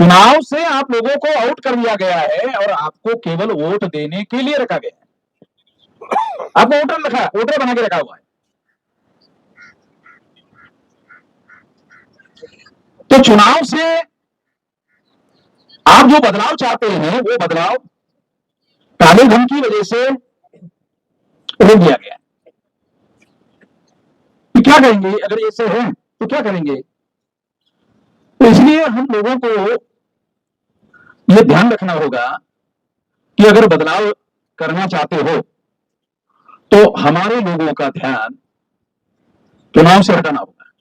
चुनाव से आप लोगों को आउट कर दिया गया है और आपको केवल वोट देने के लिए रखा गया है। आपको वोटर बना के रखा हुआ है। तो चुनाव से आप जो बदलाव चाहते हैं वो बदलाव काले धन की वजह से रोक दिया गया। तो क्या करेंगे अगर ऐसे है तो क्या करेंगे? तो इसलिए हम लोगों को यह ध्यान रखना होगा कि अगर बदलाव करना चाहते हो तो हमारे लोगों का ध्यान चुनाव से हटाना होगा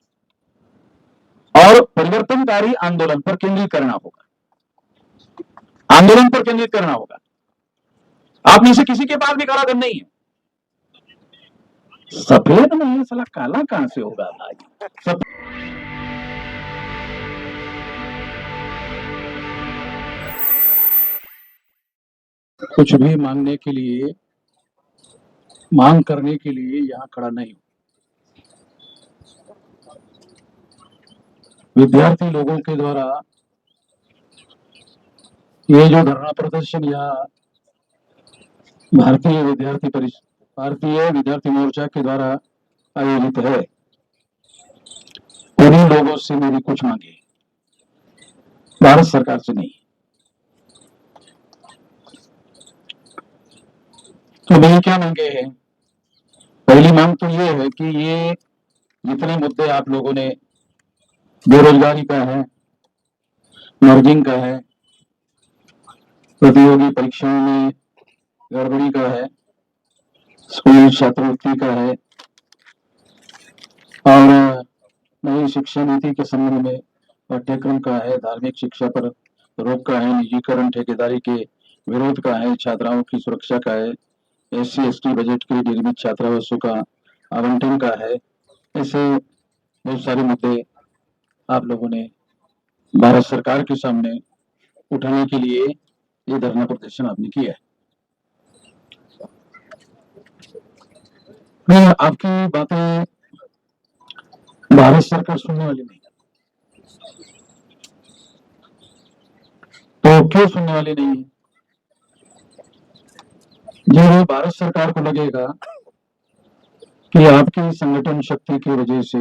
और परिवर्तनकारी आंदोलन पर केंद्रित करना होगा। आंदोलन पर केंद्रित करना होगा। आप में से किसी के पास भी काला धन नहीं है। सफेद नहीं है, साला काला कहां से होगा भाई? कुछ भी मांगने के लिए, मांग करने के लिए यहां खड़ा नहीं। विद्यार्थी लोगों के द्वारा ये जो धरना प्रदर्शन या भारतीय विद्यार्थी मोर्चा के द्वारा आयोजित है, उन्हीं लोगों से मेरी कुछ मांगे, भारत सरकार से नहीं। तो मेरी क्या मांगे हैं? पहली मांग तो ये है कि ये जितने मुद्दे आप लोगों ने, बेरोजगारी का है, मर्जिंग का है, प्रतियोगी परीक्षाओं में गड़बड़ी का है, स्कूल छात्रवृत्ति का है और नई शिक्षा नीति के संबंध में पाठ्यक्रम का है, धार्मिक शिक्षा पर रोक का है, निजीकरण ठेकेदारी के विरोध का है, छात्राओं की सुरक्षा का है, SC/ST बजट के निर्मित छात्रावासों का आवंटन का है। ऐसे बहुत सारे मुद्दे आप लोगों ने भारत सरकार के सामने उठाने के लिए ये धरना प्रदर्शन आपने किया है। आपकी बातें भारत सरकार सुनने वाली नहीं। तो क्यों सुनने वाली नहीं है? जब भारत सरकार को लगेगा कि आपकी संगठन शक्ति की वजह से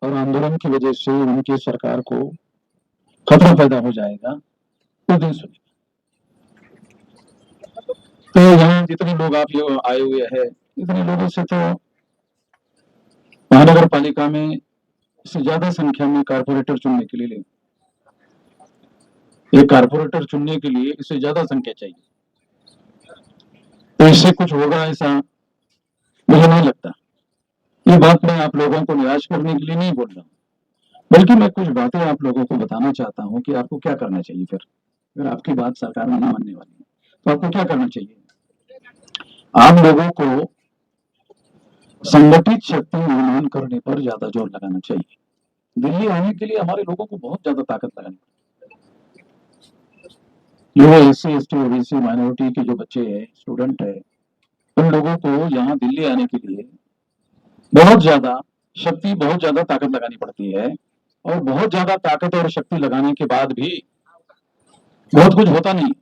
और आंदोलन की वजह से उनकी सरकार को खतरा पैदा हो जाएगा, तो दिन सुनिए। तो यहाँ जितने लोग आप लोग आए हुए हैं, इतने लोगों से तो महानगर पालिका में इससे ज्यादा संख्या में कारपोरेटर चुनने के लिए एक कारपोरेटर चुनने के लिए इससे ज्यादा संख्या चाहिए। तो इससे कुछ होगा ऐसा मुझे नहीं लगता। ये बात मैं आप लोगों को निराश करने के लिए नहीं बोल रहा हूँ, बल्कि मैं कुछ बातें आप लोगों को बताना चाहता हूँ कि आपको क्या करना चाहिए। फिर अगर आपकी बात सरकार नहीं मानने वाली है तो आपको क्या करना चाहिए? आप लोगों को संगठित शक्ति निर्माण करने पर ज्यादा जोर लगाना चाहिए। दिल्ली आने के लिए हमारे लोगों को बहुत ज्यादा ताकत लगानी पड़ेगी। SC/ST OBC माइनॉरिटी के जो बच्चे हैं, स्टूडेंट है, उन लोगों को यहाँ दिल्ली आने के लिए बहुत ज्यादा शक्ति, बहुत ज्यादा ताकत लगानी पड़ती है और बहुत ज्यादा ताकत और शक्ति लगाने के बाद भी बहुत कुछ होता नहीं।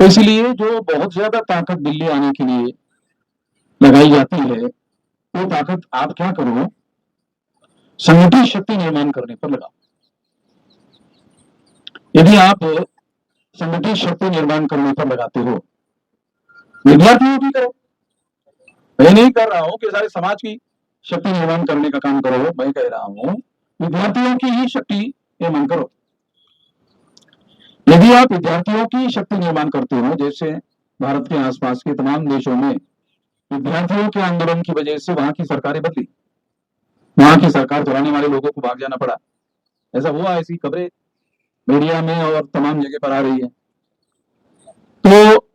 तो इसलिए जो बहुत ज्यादा ताकत दिल्ली आने के लिए लगाई जाती है, वो ताकत आप क्या करो, संगठित शक्ति निर्माण करने पर लगाओ। यदि आप संगठित शक्ति निर्माण करने पर लगाते हो, विद्यार्थियों की करो। मैं नहीं कर रहा हूं कि सारे समाज की शक्ति निर्माण करने का काम करो, मैं कह रहा हूं विद्यार्थियों की ही शक्ति निर्माण करो। यदि आप विद्यार्थियों की शक्ति निर्माण करते हो, जैसे भारत के आसपास के तमाम देशों में विद्यार्थियों के आंदोलन की वजह से वहां की सरकारें बदली, वहां की सरकार चलाने वाले लोगों को भाग जाना पड़ा, ऐसा हुआ, ऐसी खबरें मीडिया में और तमाम जगह पर आ रही है। तो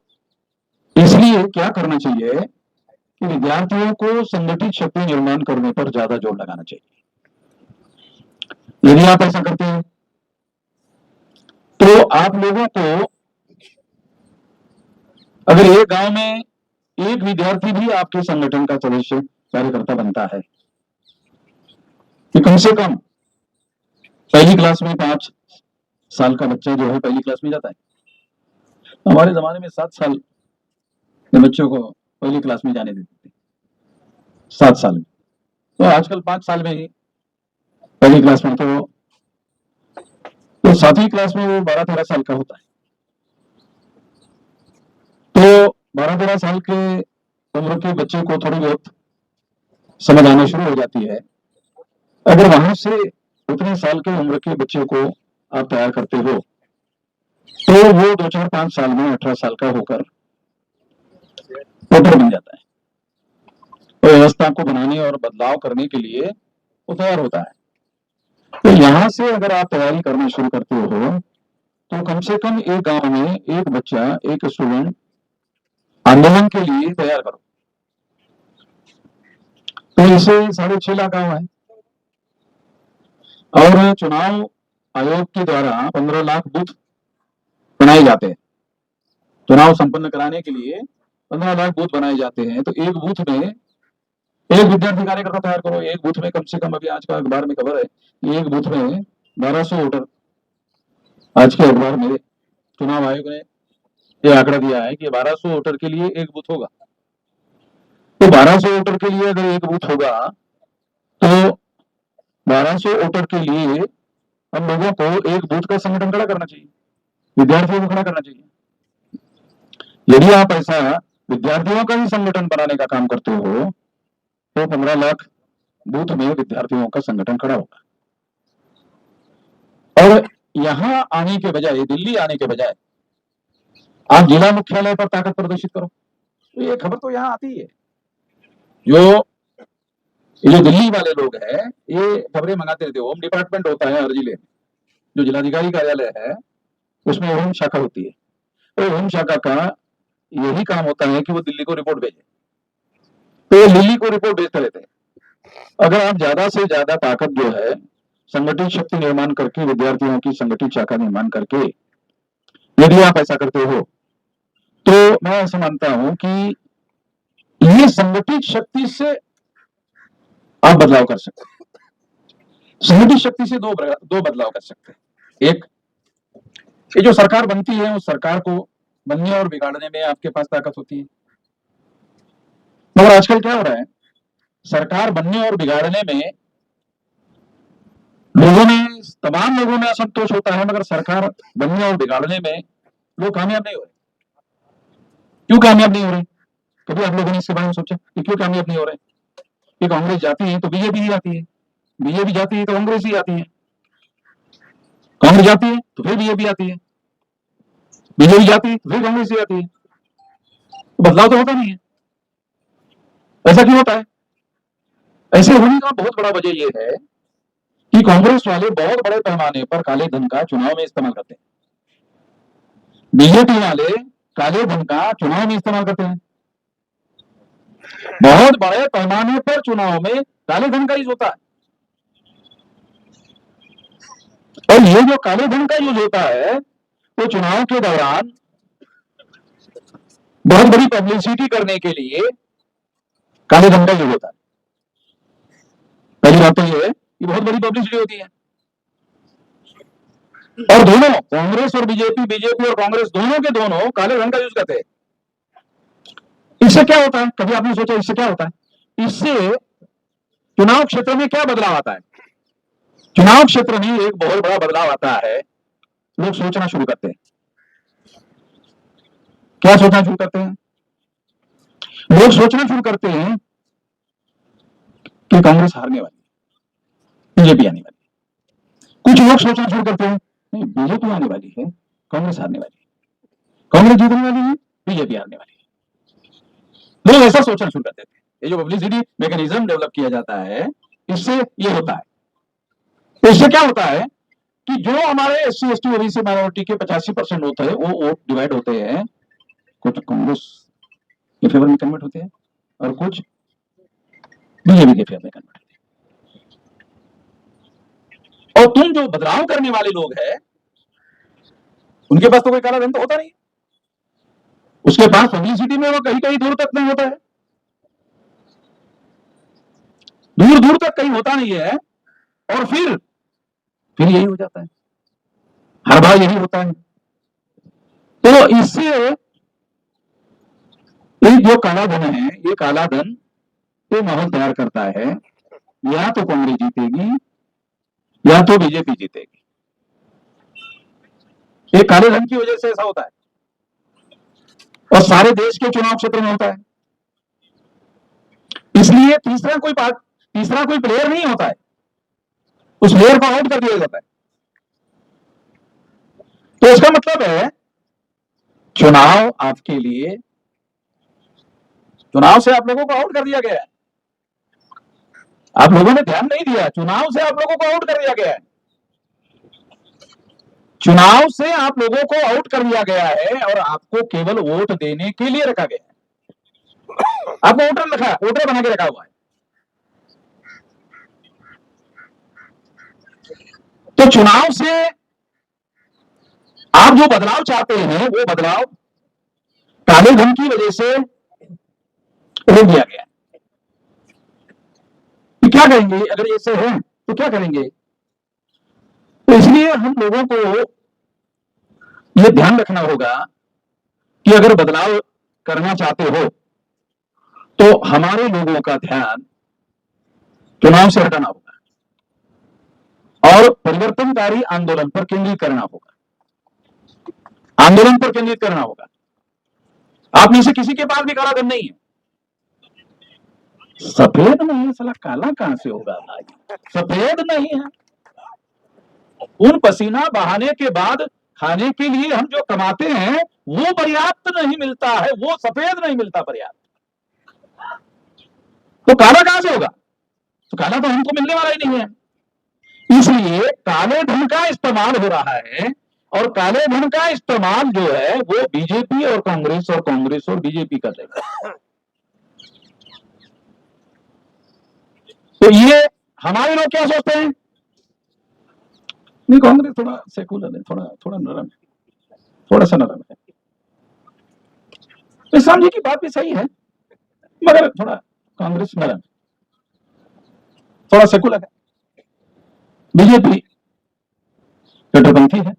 इसलिए क्या करना चाहिए कि विद्यार्थियों को संगठित शक्ति निर्माण करने पर ज्यादा जोर लगाना चाहिए। यदि आप ऐसा करते हैं तो आप लोगों को, अगर एक गांव में एक विद्यार्थी भी आपके संगठन का सदस्य कार्यकर्ता बनता है, तो कम से कम पहली क्लास में 5 साल का बच्चा जो है पहली क्लास में जाता है। हमारे जमाने में 7 साल के बच्चों को पहली क्लास में जाने देते थे, 7 साल में। तो आजकल 5 साल में ही पहली क्लास में, तो 7वीं क्लास में वो 12-13 साल का होता है। तो 12-13 साल के उम्र के बच्चे को थोड़ी बहुत समझ आना शुरू हो जाती है। अगर वहां से उतने साल के उम्र के बच्चे को आप तैयार करते हो, तो वो 2-4-5 साल में 18 साल का होकर वोटर बन जाता है। तो व्यवस्था को बनाने और बदलाव करने के लिए वो तैयार होता है। तो यहां से अगर आप तैयारी करना शुरू करते हो, तो कम से कम एक गांव में एक बच्चा, एक स्टूडेंट आंदोलन के लिए तैयार करो। तो इसे 6.5 लाख गांव है, और चुनाव आयोग के द्वारा 15 लाख बूथ बनाए जाते हैं। चुनाव संपन्न कराने के लिए 15 लाख बूथ बनाए जाते हैं। तो एक बूथ में एक विद्यार्थी कार्यकर्ता तैयार करो। एक बूथ में कम से कम, अभी आज का अखबार में खबर है कि एक बूथ में 1200 वोटर, आज के अखबार में चुनाव आयोग ने यह आंकड़ा दिया है कि 1200 वोटर के लिए एक बूथ होगा। तो 1200 वोटर के लिए अगर एक बूथ होगा, तो 1200 वोटर के लिए हम लोगों को एक बूथ का संगठन खड़ा करना चाहिए, विद्यार्थियों को खड़ा करना चाहिए। यदि आप ऐसा विद्यार्थियों का ही संगठन बनाने का काम करते हो, तो 15 लाख बूथ में विद्यार्थियों का संगठन खड़ा होगा। और यहां आने के बजाय, दिल्ली आने के बजाय, आप जिला मुख्यालय पर ताकत प्रदर्शित करो। तो ये खबर तो यहां आती है। जो दिल्ली वाले लोग हैं, ये खबरें मंगाते रहते हैं। होम डिपार्टमेंट होता है हर जिले में, जो जिलाधिकारी कार्यालय है उसमें होम शाखा होती है। तो होम शाखा का यही काम होता है कि वो दिल्ली को रिपोर्ट भेजे। तो ये दिल्ली को रिपोर्ट भेजते रहते हैं। अगर आप ज्यादा से ज्यादा ताकत जो है संगठित शक्ति निर्माण करके, विद्यार्थियों की संगठित शाखा निर्माण करके यदि आप ऐसा करते हो, तो मैं ऐसा मानता हूं कि ये संगठित शक्ति से आप बदलाव कर सकते हैं। संगठित शक्ति से दो बदलाव कर सकते हैं। एक, ये जो सरकार बनती है, उस सरकार को बनने और बिगाड़ने में आपके पास ताकत होती है। मगर आजकल क्या हो रहा है, सरकार बनने और बिगाड़ने में तमाम लोगों में असंतोष होता है, मगर सरकार बनने और बिगाड़ने में लोग कामयाब नहीं हो रहे। क्यों कामयाब नहीं हो रहे? कभी आप लोगों ने इसके बारे में सोचा कि क्यों कामयाब नहीं हो रहे? कि कांग्रेस जाती है तो बीजेपी ही आती है, बीजेपी जाती है तो कांग्रेस ही आती है, कांग्रेस जाती है तो फिर बीजेपी आती है, बीजेपी जाती है तो फिर कांग्रेस ही आती है। तो बदलाव तो होता नहीं है। ऐसा क्यों होता है? ऐसे होने का बहुत बड़ा वजह यह है कि कांग्रेस वाले बहुत बड़े पैमाने पर काले धन का चुनाव में इस्तेमाल करते हैं। बीजेपी वाले काले धन का चुनाव में इस्तेमाल करते हैं। बहुत बड़े पैमाने पर चुनाव में काले धन का यूज होता है। और ये जो काले धन का यूज होता है, तो चुनाव के दौरान बहुत बड़ी पब्लिसिटी करने के लिए काले धन का यूज होता है। पहली बात तो ये है कि बहुत बड़ी पब्लिसिटी होती है। और दोनों, कांग्रेस और बीजेपी, बीजेपी और कांग्रेस, दोनों के दोनों काले धन का यूज करते हैं। इससे क्या होता है? कभी आपने सोचा इससे क्या होता है? इससे चुनाव क्षेत्र में क्या बदलाव आता है? चुनाव क्षेत्र में एक बहुत बड़ा बदलाव आता है। लोग सोचना शुरू करते हैं। क्या सोचना शुरू करते हैं? लोग सोचना शुरू करते हैं कि कांग्रेस हारने वाली है, बीजेपी आने वाली है। कुछ लोग सोचना शुरू करते हैं, नहीं, बीजेपी आने वाली है, कांग्रेस हारने वाली है, कांग्रेस जीतने वाली है, बीजेपी हारने वाली है। लोग ऐसा सोचना शुरू करते थे। ये जो पब्लिसिटी मैकेनिज्म डेवलप किया जाता है, इससे ये होता है। तो इससे क्या होता है कि जो हमारे SC ST OBC माइनॉरिटी के 85% होते हैं, वो वोट डिवाइड होते हैं। कुछ कांग्रेस के फेवर में कन्वर्ट होते हैं और कुछ बीजेपी के फेवर में कन्वर्ट होते हैं। और तुम जो बदलाव करने वाले लोग हैं, उनके पास तो कोई काला धन तो होता नहीं। उसके पास पब्लिसिटी में वो कहीं कहीं दूर तक नहीं होता है, दूर दूर तक कहीं होता नहीं है। और फिर यही हो जाता है, हर बार यही होता है। तो इससे ये जो काला धन है, ये काला धन ये माहौल तैयार करता है, या तो कांग्रेस जीतेगी या तो बीजेपी जीतेगी। ये काले धन की वजह से ऐसा होता है, और सारे देश के चुनाव क्षेत्र में होता है। इसलिए तीसरा कोई प्लेयर नहीं होता है, उस प्लेयर को आउट कर दिया जाता है। तो इसका मतलब है चुनाव आपके लिए, चुनाव से आप लोगों को आउट कर दिया गया है। आप लोगों ने ध्यान नहीं दिया, चुनाव से आप लोगों को आउट कर दिया गया है। चुनाव से आप लोगों को आउट कर दिया गया है और आपको केवल वोट देने के लिए रखा गया है। आपको वोटर बना के रखा हुआ है। तो चुनाव से आप जो बदलाव चाहते हैं, वो बदलाव काले धन की वजह से रोक दिया गया। तो क्या करेंगे अगर ऐसे है, तो क्या करेंगे? तो इसलिए हम लोगों को यह ध्यान रखना होगा कि अगर बदलाव करना चाहते हो तो हमारे लोगों का ध्यान चुनाव से हटाना होगा और परिवर्तनकारी आंदोलन पर केंद्रित करना होगा। आंदोलन पर केंद्रित करना होगा। आप में से किसी के पास भी काला धन नहीं है। सफेद नहीं है, साला काला कहां से होगा भाई? सफेद नहीं है। उन पसीना बहाने के बाद खाने के लिए हम जो कमाते हैं वो पर्याप्त नहीं मिलता है, वो सफेद नहीं मिलता पर्याप्त। तो काला कहां से होगा? तो काला तो हमको मिलने वाला ही नहीं है। इसलिए काले धन का इस्तेमाल हो रहा है, और काले धन का इस्तेमाल जो है वो बीजेपी और कांग्रेस और बीजेपी कर रही है। तो ये हमारे लोग क्या सोचते हैं? नहीं, कांग्रेस थोड़ा सेकुलर है, थोड़ा नरम है, थोड़ा सा नरम है। तो इस्लाम जी की बात भी सही है, मगर थोड़ा कांग्रेस नरम है, थोड़ा सेकुलर है। बीजेपी कट्टरपंथी है।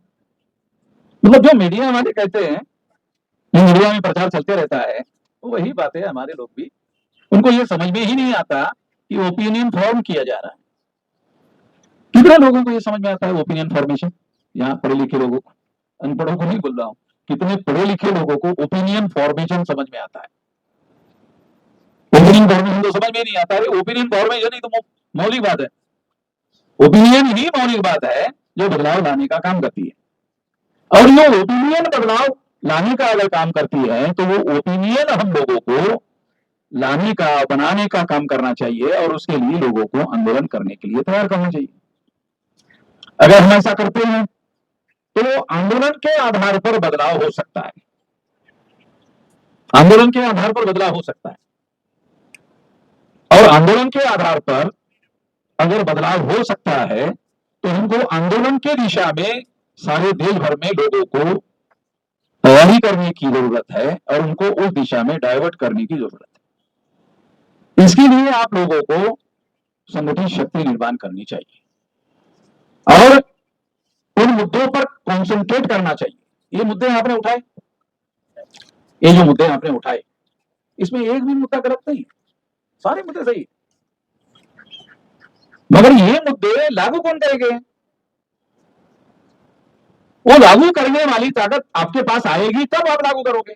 मतलब जो मीडिया वाले कहते हैं, जो मीडिया में प्रचार चलते रहता है, वो वही बातें हमारे लोग भी, उनको ये समझ में ही नहीं आता कि ओपिनियन फॉर्म किया जा रहा है। कितने लोगों को ये समझ में आता है ओपिनियन फॉर्मेशन? यहाँ पढ़े लिखे लोगों को, अनपढ़ों को नहीं बोल रहा हूं, कितने पढ़े लिखे लोगों को ओपिनियन फॉर्मेशन समझ में आता है? ओपिनियन फॉर्मेशन तो समझ में नहीं आता है। ओपिनियन फॉर्मेशन ही तो मौलिक बात है। ओपिनियन ही मौलिक बात है जो बदलाव लाने का काम करती है। और ये ओपिनियन बदलाव लाने का अगर काम करती है तो वो ओपिनियन हम लोगों को लाने का, बनाने का काम करना चाहिए, और उसके लिए लोगों को आंदोलन करने के लिए तैयार करना चाहिए। अगर हम ऐसा करते हैं तो आंदोलन के आधार पर बदलाव हो सकता है। आंदोलन के आधार पर बदलाव हो सकता है, और आंदोलन के आधार पर अगर बदलाव हो सकता है तो हमको आंदोलन के दिशा में सारे देश भर में लोगों को तैयारी करने की जरूरत है, और उनको उस दिशा में डाइवर्ट करने की जरूरत है। इसके लिए आप लोगों को संगठित शक्ति निर्माण करनी चाहिए और उन मुद्दों पर कॉन्सेंट्रेट करना चाहिए। ये मुद्दे आपने उठाए, ये जो मुद्दे आपने उठाए, इसमें एक भी मुद्दा गलत नहीं, सारे मुद्दे सही, मगर ये मुद्दे लागू कौन करेंगे? वो लागू करने वाली ताकत आपके पास आएगी तब आप लागू करोगे।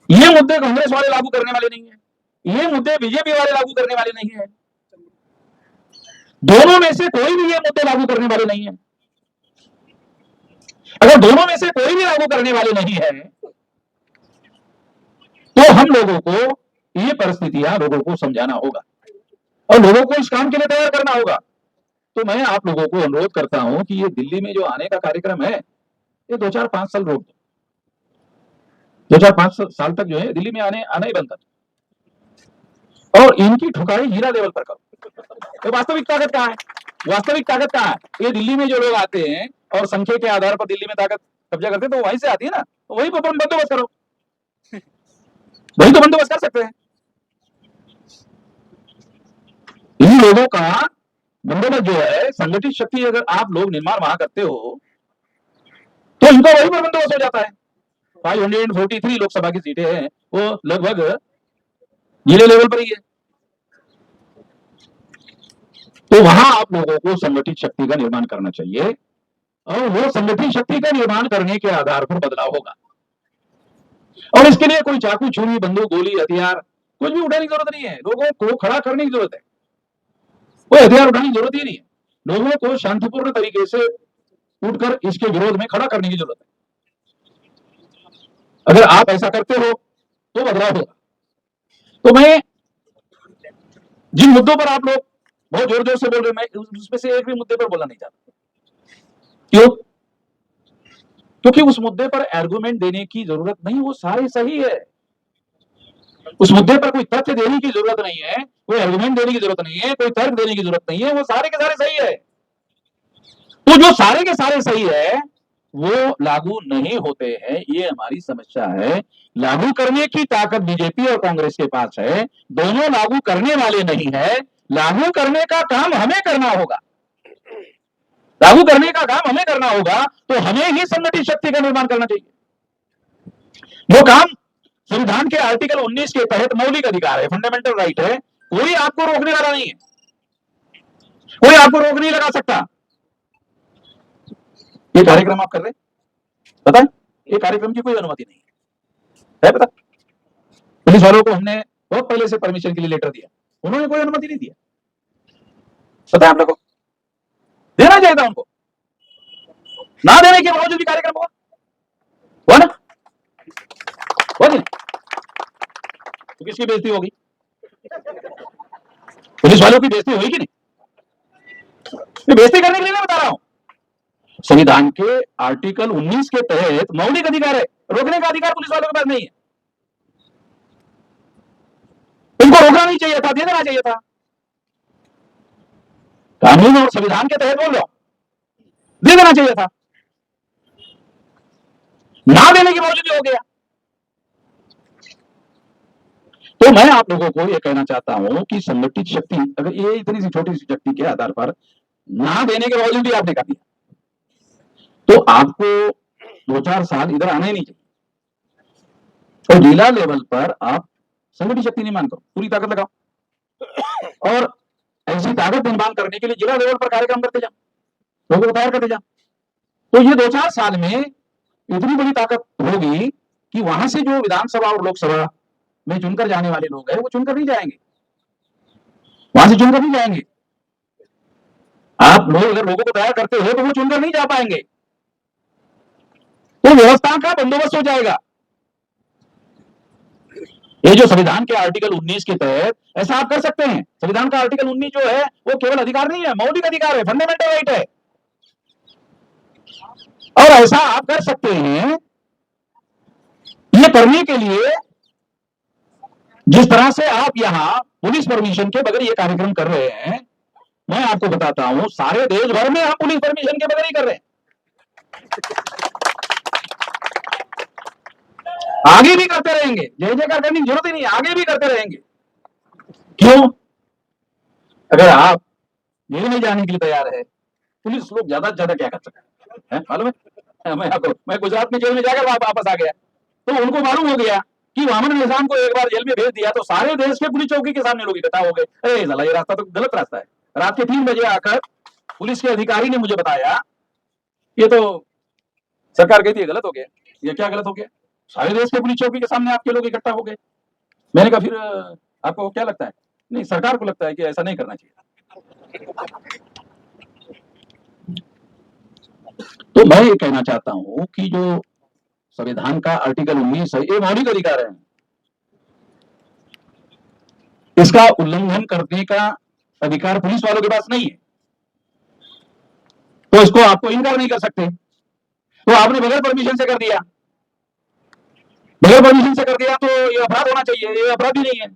ये मुद्दे कांग्रेस वाले लागू करने वाले नहीं है, ये मुद्दे बीजेपी वाले लागू करने वाले नहीं है, दोनों में से कोई भी ये मुद्दे लागू करने वाले नहीं है। अगर दोनों में से कोई भी लागू करने वाले नहीं है तो हम लोगों को ये परिस्थितियां लोगों को समझाना होगा और लोगों को इस काम के लिए तैयार करना होगा। तो मैं आप लोगोको अनुरोध करता हूं कि ये दिल्ली में जो आने का कार्यक्रम है, ये 2-4-5 साल रोक दो। 2-4-5 साल तक जो है दिल्ली में आना ही बंद कर, और इनकी ठुकाई जीरा लेवल पर करो। वास्तविक ताकत कहां है? वास्तविक ताकत कहां है? ये दिल्ली में जो लोग आते हैं और संख्या के आधार पर दिल्ली में ताकत कब्जा करते हैं, तो वहीं से आती है ना, तो वही पर बंदोबस्त करो, वही तो बंदोबस्त कर सकते हैं। इन लोगों का बंदोबस्त जो है, संगठित शक्ति अगर आप लोग निर्माण वहां करते हो उनका वही पर बंदोबस्त हो जाता है। 543 लोकसभा की सीटें हैं, वो लगभग जिले लेवल पर ही है। तो वहां आप लोगों को संगठित शक्ति का निर्माण करना चाहिए, और वो संगठित शक्ति का निर्माण करने के आधार पर बदलाव होगा। और इसके लिए कोई चाकू, छुरी, बंदूक, गोली, हथियार कुछ भी उठाने की जरूरत नहीं है। लोगों को खड़ा करने की जरूरत है, कोई हथियार उठाने की जरूरत ही नहीं है। लोगों को शांतिपूर्ण तरीके से उठकर इसके विरोध में खड़ा करने की जरूरत है। अगर आप ऐसा करते हो तो बदलाव होगा। तो मैं जिन मुद्दों पर आप लोग बहुत जोर जोर से बोल रहे हैं, मैं उसमें से एक भी मुद्दे पर बोलना नहीं चाहता। क्यों? क्योंकि उस मुद्दे पर आर्गुमेंट देने की जरूरत नहीं, वो सारे सही है। उस मुद्दे पर कोई तथ्य देने की जरूरत नहीं है, कोई आर्गुमेंट देने की जरूरत नहीं है, कोई तर्क देने की जरूरत नहीं है, वो सारे के सारे सही है। तो जो सारे के सारे सही है वो लागू नहीं होते हैं, ये हमारी समस्या है। लागू करने की ताकत बीजेपी और कांग्रेस के पास है, दोनों लागू करने वाले नहीं है। लागू करने का काम हमें करना होगा, लागू करने का काम हमें करना होगा, तो हमें ही संगठित शक्ति का निर्माण करना चाहिए। वो काम संविधान के आर्टिकल 19 के तहत मौलिक अधिकार है, फंडामेंटल राइट है, कोई आपको रोकने वाला नहीं है, कोई आपको रोक नहीं लगा सकता। ये कार्यक्रम आप कर रहे हैं, पता है, ये कार्यक्रम की कोई अनुमति नहीं है पता। पुलिस वालों को हमने बहुत पहले से परमिशन के लिए लेटर दिया, उन्होंने कोई अनुमति नहीं दिया, पता है आप लोगों को। देना चाहिए था उनको, ना देने के बावजूद भी कार्यक्रम हुआ ना, हुआ नहीं? तो किसकी बेइज्जती होगी? पुलिस वालों की बेइज्जती होगी कि नहीं? बेइज्जती करने के लिए मैं बता रहा हूं। संविधान के आर्टिकल 19 के तहत मौलिक अधिकार है, रोकने का अधिकार पुलिस वालों के पास नहीं है। इनको रोकना नहीं चाहिए था, दे देना चाहिए था। कानून और संविधान के तहत बोल रहा हूं, दे देना चाहिए था, ना देने के बावजूद भी हो गया। तो मैं आप लोगों को यह कहना चाहता हूं कि संगठित शक्ति, अगर ये इतनी सी छोटी सी शक्ति के आधार पर ना देने के बावजूद भी आपने कर दिया, तो आपको 2-4 साल इधर आना ही नहीं चाहिए। और जिला लेवल पर आप संगठित शक्ति निर्माण करो, पूरी ताकत लगाओ, और ऐसी ताकत निर्माण करने के लिए जिला लेवल पर कार्यक्रम करते जाओ, लोगों को तैयार करते जाओ। तो ये 2-4 साल में इतनी बड़ी ताकत होगी कि वहां से जो विधानसभा और लोकसभा में चुनकर जाने वाले लोग हैं वो चुनकर नहीं जाएंगे, वहां से चुनकर नहीं जाएंगे। आप लोग अगर लोगों को तैयार करते हो तो वो चुनकर नहीं जा पाएंगे, तो व्यवस्था का बंदोबस्त हो जाएगा। ये जो संविधान के आर्टिकल 19 के तहत ऐसा आप कर सकते हैं। संविधान का आर्टिकल 19 जो है वो केवल अधिकार नहीं है, मौलिक अधिकार है, फंडामेंटल राइट है, और ऐसा आप कर सकते हैं। ये करने के लिए जिस तरह से आप यहां पुलिस परमिशन के बगैर ये कार्यक्रम कर रहे हैं, मैं आपको बताता हूं सारे देश भर में हम पुलिस परमिशन के बगैर ही कर रहे हैं, आगे भी करते रहेंगे। जय जयकार करने की जरूरत ही नहीं, आगे भी करते रहेंगे। क्यों? अगर आप जेल में जाने के लिए तैयार है, पुलिस लोग ज्यादा से ज्यादा क्या कर सकते हैं मालूम है? मैं गुजरात में जेल में जाकर वापस आ गया, तो उनको मालूम हो गया कि वामन निजाम को एक बार जेल में भेज दिया तो सारे देश के पुलिस चौकी के सामने लोग इकट्ठा हो गए, अरे साला ये रास्ता तो गलत रास्ता है। रात के 3 बजे आकर पुलिस के अधिकारी ने मुझे बताया ये तो सरकार कहती है गलत हो गया। ये क्या गलत हो गया? सारे देश के पुलिस चौकी के सामने आपके लोग इकट्ठा हो गए। मैंने कहा फिर आपको क्या लगता है? नहीं, सरकार को लगता है कि ऐसा नहीं करना चाहिए। तो मैं ये कहना चाहता हूं कि जो संविधान का आर्टिकल 19 है ये मौलिक अधिकार है, इसका उल्लंघन करने का अधिकार पुलिस वालों के पास नहीं है, तो इसको आपको इनकार नहीं कर सकते। तो आपने बगैर परमिशन से कर दिया, बगैर परमिशन से कर दिया तो ये अपराध होना चाहिए, ये अपराध ही नहीं है,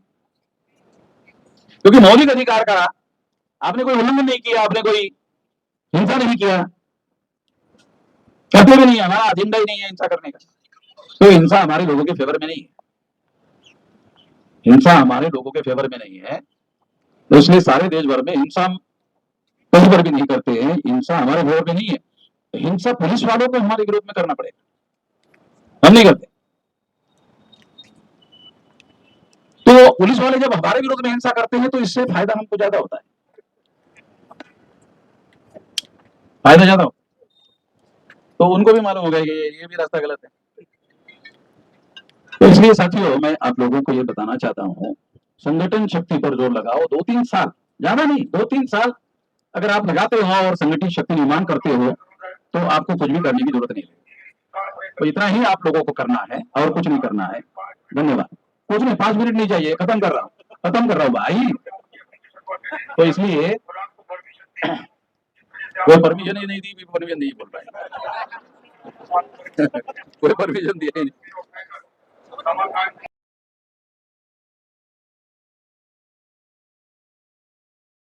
क्योंकि मौलिक अधिकार का आपने कोई उल्लंघन नहीं किया, आपने कोई हिंसा नहीं किया, करते भी नहीं है, हमारा एजेंडा ही नहीं है हिंसा करने का। तो हिंसा हमारे लोगों के फेवर में नहीं है, हिंसा हमारे लोगों के फेवर में नहीं है, तो इसलिए सारे देश भर में हिंसा कहीं पर भी नहीं करते हैं। हिंसा हमारे फेवर में नहीं है, हिंसा पुलिस वालों को हमारे विरोध में करना पड़ेगा। हम नहीं करते। तो पुलिस वाले जब हमारे विरोध में हिंसा करते हैं तो इससे फायदा हमको ज्यादा होता है, फायदा ज्यादा होता है। तो उनको भी मालूम होगा कि ये भी रास्ता गलत है। तो इसलिए साथियों, मैं आप लोगों को ये बताना चाहता हूं, संगठन शक्ति पर जोर लगाओ। 2-3 साल, ज्यादा नहीं, 2-3 साल अगर आप लगाते हो और संगठित शक्ति निर्माण करते हो तो आपको कुछ भी करने की जरूरत नहीं है। तो इतना ही आप लोगों को करना है और कुछ नहीं करना है। धन्यवाद। कुछ नहीं, 5 मिनट नहीं चाहिए, खत्म कर रहा हूँ, खत्म कर रहा हूँ भाई। तो इसलिए कोई परमिशन ही नहीं दी, परमिशन नहीं बोल रहा है। कोई परमिशन दिया ही नहीं।